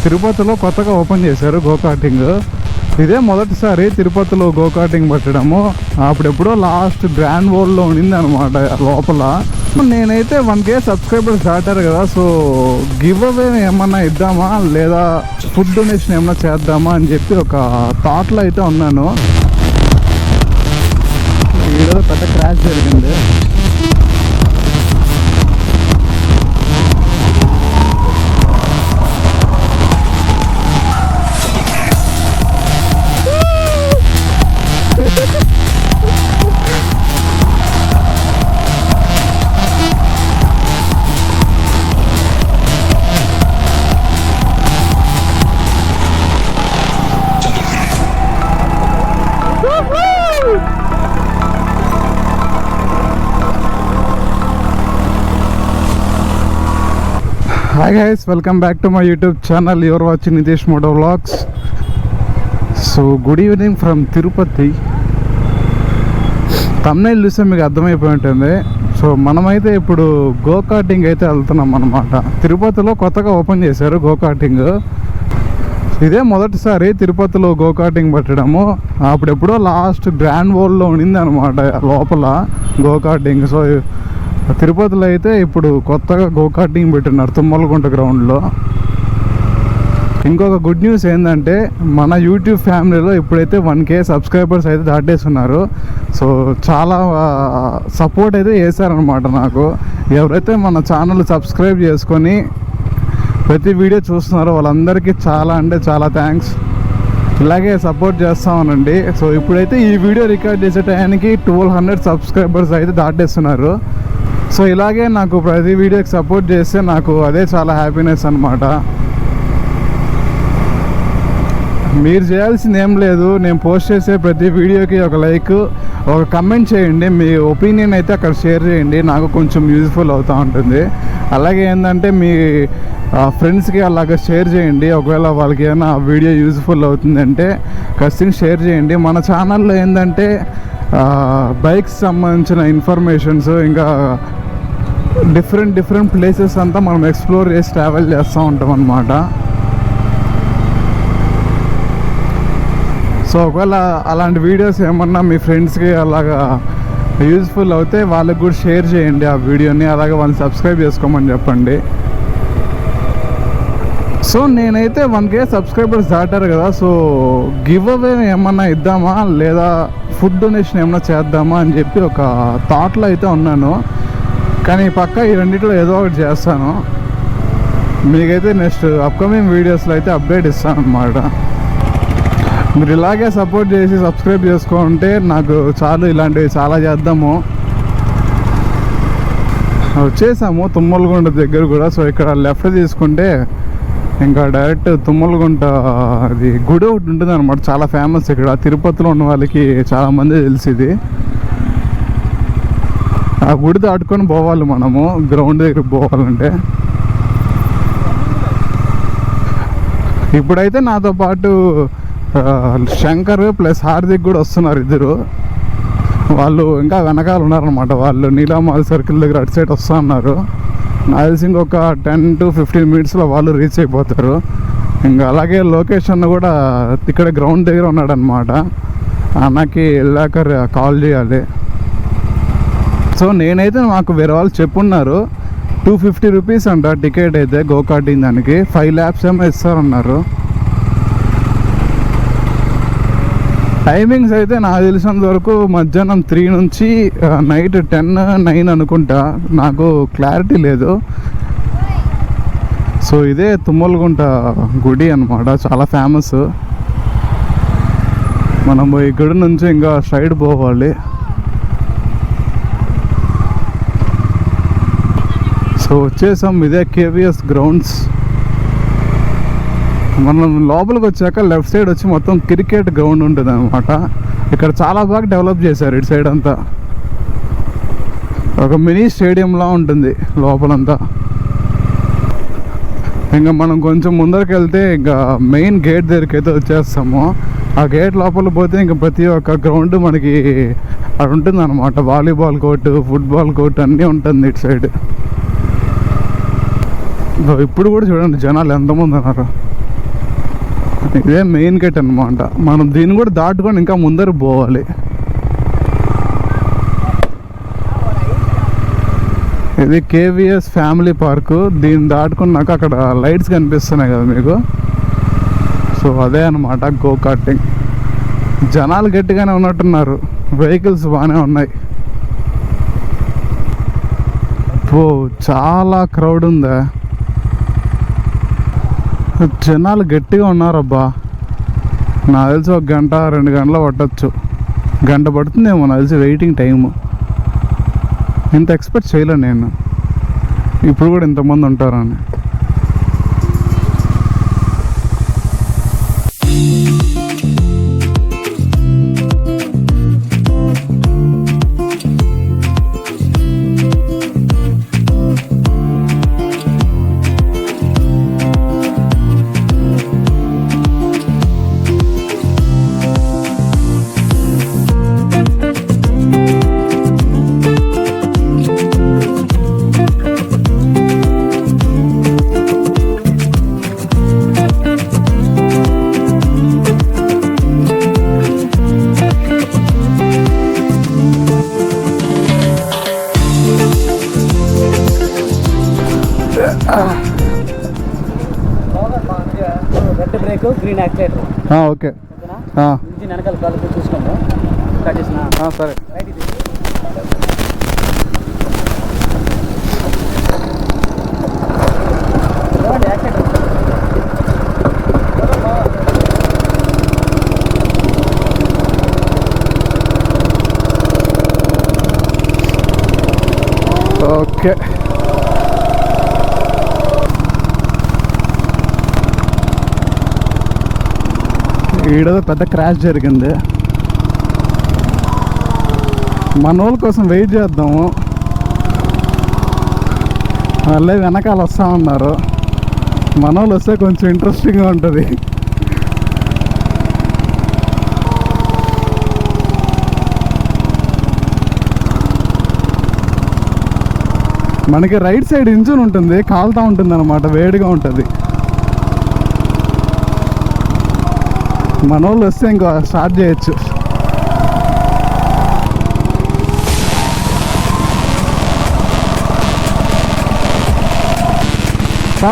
తిరుపతిలో కొత్తగా ఓపెన్ చేశారు గోకార్టింగ్. ఇదే మొదటిసారి తిరుపతిలో గోకార్టింగ్ పెట్టడము. అప్పుడెప్పుడో లాస్ట్ గ్రాండ్ వరల్డ్లో ఉండింది అనమాట లోపల. నేనైతే 1K సబ్స్క్రైబర్స్ దాటారు కదా, సో గివ్ అవే ఏమన్నా ఇద్దామా లేదా ఫుడ్ డొనేషన్ ఏమన్నా చేద్దామా అని చెప్పి ఒక థాట్లో అయితే ఉన్నాను. ఈరోజు పెద్ద క్రాష్ జరిగింది. Hi guys, welcome back to my YouTube channel. Your watching Nitish moto vlogs. So good evening from Tirupati. Thumbnail చూస్తే మీకు అర్థమైపోయి ఉంటుంది. సో మనమైతే ఇప్పుడు గోకార్టింగ్ అయితే వెళ్తున్నాం అన్నమాట. తిరుపతిలో కొత్తగా ఓపెన్ చేశారు గోకార్టింగ్. ఇదే మొదటిసారి తిరుపతిలో గోకార్టింగ్ పెట్టడము. అప్పుడెప్పుడో లాస్ట్ గ్రాండ్ వరల్డ్లో ఉండింది అనమాట లోపల గోకార్టింగ్. సో తిరుపతిలో అయితే ఇప్పుడు కొత్తగా గోకార్టింగ్ పెట్టినారు తుమ్మలగుంట గ్రౌండ్లో. ఇంకొక గుడ్ న్యూస్ ఏంటంటే మన యూట్యూబ్ ఫ్యామిలీలో ఇప్పుడైతే 1K సబ్స్క్రైబర్స్ అయితే దాటేస్తున్నారు. సో చాలా సపోర్ట్ అయితే చేశారనమాట నాకు. ఎవరైతే మన ఛానల్ సబ్స్క్రైబ్ చేసుకొని ప్రతి వీడియో చూస్తున్నారో వాళ్ళందరికీ చాలా అంటే చాలా థ్యాంక్స్. ఇలాగే సపోర్ట్ చేస్తామనండి. సో ఇప్పుడైతే ఈ వీడియో రికార్డ్ చేసే టైంకి 1200 సబ్స్క్రైబర్స్ అయితే దాటేస్తున్నారు. సో ఇలాగే నాకు ప్రతి వీడియోకి సపోర్ట్ చేస్తే నాకు అదే చాలా హ్యాపీనెస్ అనమాట. మీరు చేయాల్సింది ఏం లేదు, నేను పోస్ట్ చేసే ప్రతి వీడియోకి ఒక లైక్, ఒక కమెంట్ చేయండి. మీ ఒపీనియన్ అయితే అక్కడ షేర్ చేయండి, నాకు కొంచెం యూజ్ఫుల్ అవుతూ ఉంటుంది. అలాగే ఏంటంటే మీ ఫ్రెండ్స్కి అలాగ షేర్ చేయండి. ఒకవేళ వాళ్ళకి ఏమైనా వీడియో యూజ్ఫుల్ అవుతుందంటే ఖచ్చితంగా షేర్ చేయండి. మన ఛానల్లో ఏంటంటే బైక్స్ సంబంధించిన ఇన్ఫర్మేషన్స్, ఇంకా డిఫరెంట్ ప్లేసెస్ అంతా మనం ఎక్స్ప్లోర్ చేసి ట్రావెల్ చేస్తూ ఉంటాం అన్నమాట. సో ఒకవేళ అలాంటి వీడియోస్ ఏమన్నా మీ ఫ్రెండ్స్కి అలాగా యూజ్ఫుల్ అవుతే వాళ్ళకి కూడా షేర్ చేయండి ఆ వీడియోని. అలాగే వాళ్ళని సబ్స్క్రైబ్ చేసుకోమని చెప్పండి. సో నేనైతే 1K సబ్స్క్రైబర్స్ దాటారు కదా, సో గివ్ అవే ఏమన్నా ఇద్దామా లేదా ఫుడ్ డొనేషన్ ఏమన్నా చేద్దామా అని చెప్పి ఒక థాట్లో అయితే ఉన్నాను. కానీ పక్క ఈ రెండిట్లో ఏదో ఒకటి చేస్తాను. మీకైతే నెక్స్ట్ అప్కమింగ్ వీడియోస్లో అయితే అప్డేట్ ఇస్తాను అన్నమాట. మీరు ఇలాగే సపోర్ట్ చేసి సబ్స్క్రైబ్ చేసుకుంటే నాకు చాలు. ఇలాంటివి చాలా చేద్దాము. వచ్చేసాము తుమ్మలగుంట దగ్గర కూడా. సో ఇక్కడ లెఫ్ట్ తీసుకుంటే ఇంకా డైరెక్ట్ తుమ్మలగుంట అది గుడి ఒకటి ఉంటుంది అనమాట. చాలా ఫేమస్ ఇక్కడ. తిరుపతిలో ఉన్న వాళ్ళకి చాలామంది తెలిసింది. ఆ గుడి దాటుకొని పోవాలి మనము గ్రౌండ్ దగ్గరికి పోవాలంటే. ఇప్పుడైతే నాతో పాటు శంకర్ ప్లస్ హార్దిక్ కూడా వస్తున్నారు. ఇద్దరు వాళ్ళు ఇంకా వెనకాల ఉన్నారనమాట. వాళ్ళు నీలామాల్ సర్కిల్ దగ్గర అటు సైడ్ వస్తూ ఉన్నారు. నాకు తెలిసి ఇంకొక 10 to 15 మినిట్స్లో వాళ్ళు రీచ్ అయిపోతారు. ఇంకా అలాగే లొకేషన్ కూడా ఇక్కడ గ్రౌండ్ దగ్గర ఉన్నాడనమాట. అన్నకి వెళ్ళాక కాల్ చేయాలి. సో నేనైతే మాకు వేరే వాళ్ళు చెప్పున్నారు 250 రూపీస్ అంట టికెట్ అయితే గోకార్టింగ్ దానికి. 5 laps ఏమో ఇస్తారన్నారు. టైమింగ్స్ అయితే నాకు తెలిసినంత వరకు మధ్యాహ్నం 3 నుంచి నైట్ 10-9 అనుకుంటా, నాకు క్లారిటీ లేదు. సో ఇదే తుమ్మలగుంట గుడి అనమాట, చాలా ఫేమస్. మనం ఈ గుడి నుంచి ఇంకా స్ట్రైట్ పోవాలి. సో వచ్చేసాం. ఇదే KVS గ్రౌండ్స్. మనం లోపలికి వచ్చాక లెఫ్ట్ సైడ్ వచ్చి మొత్తం క్రికెట్ గ్రౌండ్ ఉంటుంది అనమాట. ఇక్కడ చాలా బాగా డెవలప్ చేశారు. ఇటు సైడ్ అంతా ఒక మినీ స్టేడియంలా ఉంటుంది లోపలంతా. ఇంకా మనం కొంచెం ముందరికి వెళ్తే ఇంకా మెయిన్ గేట్ దగ్గరికి అయితే వచ్చేస్తాము. ఆ గేట్ లోపల పోతే ఇంకా ప్రతి ఒక్క గ్రౌండ్ మనకి అక్కడ ఉంటుంది అనమాట. వాలీబాల్ కోర్టు, ఫుట్బాల్ కోర్టు అన్నీ ఉంటుంది ఇటు సైడ్. ఇప్పుడు కూడా చూడండి జనాలు ఎంతమంది ఉన్నారు. ఇదే మెయిన్ గేట్ అనమాట. మనం దీన్ని కూడా దాటుకొని ఇంకా ముందర పోవాలి. ఇది కేవీఎస్ ఫ్యామిలీ పార్కు. దీన్ని దాటుకున్నాక అక్కడ లైట్స్ కనిపిస్తున్నాయి కదా మీకు, సో అదే అనమాట గో కార్టింగ్. జనాలు గట్టిగానే ఉన్నట్టున్నారు, వెహికల్స్ బాగానే ఉన్నాయి. ఓ చాలా క్రౌడ్ ఉందా, జనాలు గట్టిగా ఉన్నారబ్బా. నాకు తెలిసి 1 గంట 2 గంటలు పట్టచ్చు, గంట పడుతుందేమో నాకు తెలిసి వెయిటింగ్ టైము. ఇంత ఎక్స్పెక్ట్ చేయలేను నేను ఇప్పుడు కూడా ఇంతమంది ఉంటారని. Red break, green accelerator. Okay, engine వెనకాల కలిపి చూసుకోండి. స్టార్ట్ చేసిన సరే. రైట్ ఇది యాక్సిలేటర్. ఓకే, ఈడదో పెద్ద క్రాష్ జరిగింది. మన వాళ్ళ కోసం వెయిట్ చేద్దాము. వాళ్ళే వెనకాల వస్తూ ఉన్నారు. మన వాళ్ళు వస్తే కొంచెం ఇంట్రెస్టింగ్గా ఉంటుంది. మనకి రైట్ సైడ్ ఇంజిన్ ఉంటుంది, కాలుతూ ఉంటుంది అన్నమాట, వేడిగా ఉంటుంది. మన వాళ్ళు వస్తే ఇంకా స్టార్ట్ చేయొచ్చు. పా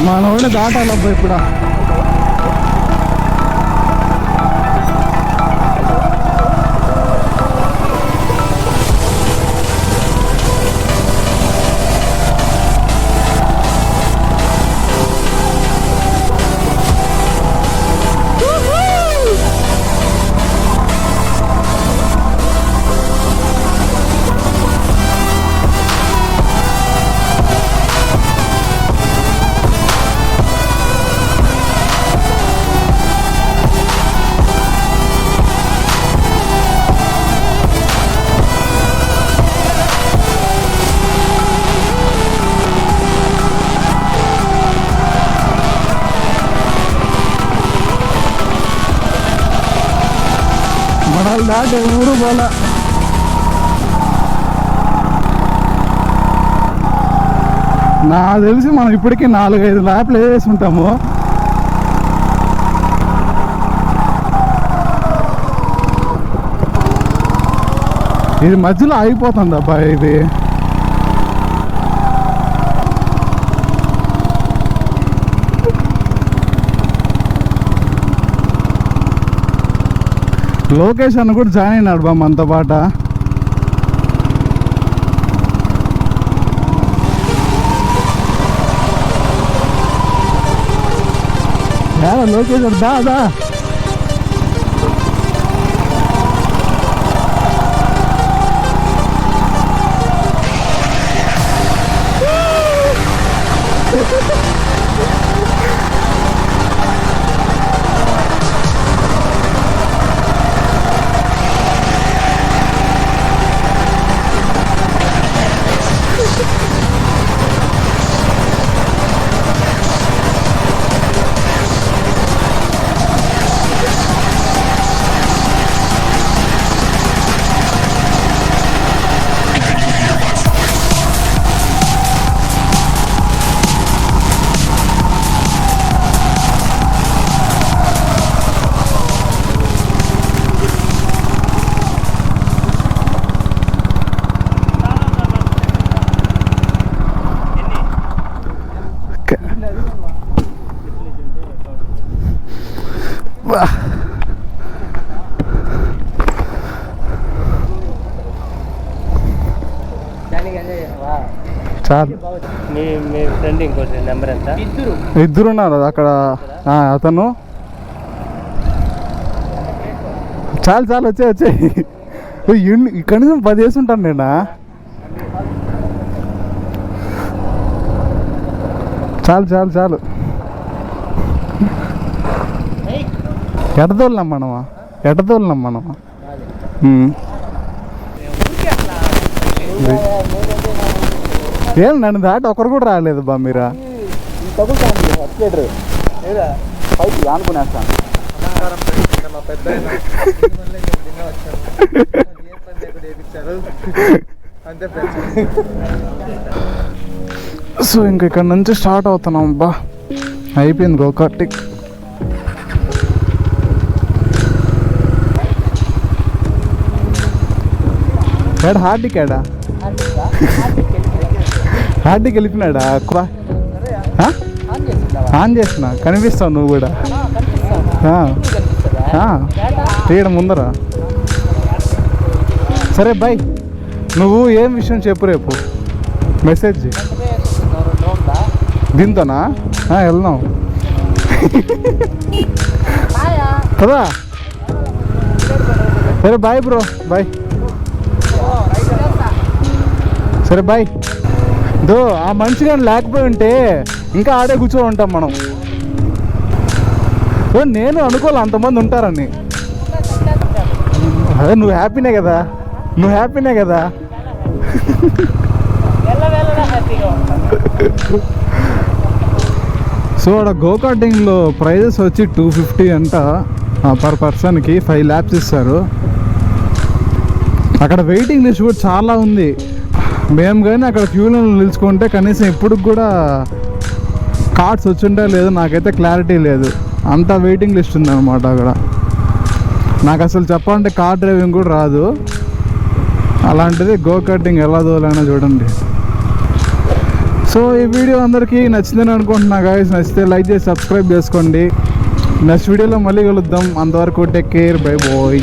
మన వాళ్ళు దాటాలబ్బా ఇప్పుడు. మనల్ని దాటి ఊరు పోలే. నాకు తెలిసి మనం ఇప్పటికీ 4-5 ల్యాప్లు వేసి ఉంటాము. ఇది మధ్యలో ఆగిపోతుంది అబ్బాయి. ఇది లోకేష్ అన్న కూడా జాయిన్ అయినాడు బా మనతో పాట. లోకేష్ దా చాలు. మీ ఫ్రెండ్ ఇంకోటి నెంబర్ ఎంత? ఇద్దరు ఉన్నారు అక్కడ. అతను చాలు చాలు వచ్చాయి. ఇక్కడ నుంచి 10 వేసి ఉంటాను నేను. చాలు చాలు చాలు. ఎటదోళ్ళం మనమా ఏం నన్ను దాటి ఒకరు కూడా రాలేదు బా. మీరా అనుకునేస్తాను. సో ఇంక ఇక్కడ నుంచి స్టార్ట్ అవుతున్నాం. బా అయిపోయింది గోకార్టిక్. ఏడా హార్దిక్ ఏడా? హార్దిక్ వెళ్ళిపోయినాడా? ఆన్ చేసిన కనిపిస్తావు నువ్వు కూడా. తీయడం ముందరా. సరే బాయ్. నువ్వు ఏం విషయం చెప్పు రేపు మెసేజ్ దీంతోనా? వెళ్దాం కదా. సరే బాయ్ బ్రో, బాయ్. సరే బాయ్. ఆ మనిషి కానీ లేకపోయి ఉంటే ఇంకా ఆడే కూర్చో ఉంటాం మనం. నేను అనుకోలే అంతమంది ఉంటారని. అదే నువ్వు హ్యాపీనే కదా. సో అక్కడ గోకార్టింగ్లో ప్రైజెస్ వచ్చి 250 అంట పర్ పర్సన్కి. 5 laps ఇస్తారు. అక్కడ వెయిటింగ్ లిస్ట్ కూడా చాలా ఉంది. మేము కానీ అక్కడ క్యూలో నిలుచుకుంటే కనీసం ఇప్పుడు కూడా కార్డ్స్ వచ్చింటే లేదు నాకైతే క్లారిటీ లేదు. అంత వెయిటింగ్ లిస్ట్ ఉందన్నమాట అక్కడ. నాకు అసలు చెప్పాలంటే కార్ డ్రైవింగ్ కూడా రాదు. అలాంటిది గోకార్టింగ్ ఎలా తోలైనా చూడండి. సో ఈ వీడియో అందరికీ నచ్చిందని అనుకుంటున్నా గాయస్. నచ్చితే లైక్ చేసి సబ్స్క్రైబ్ చేసుకోండి. నెక్స్ట్ వీడియోలో మళ్ళీ కలుద్దాం. అంతవరకు టేక్ కేర్, బై బాయ్.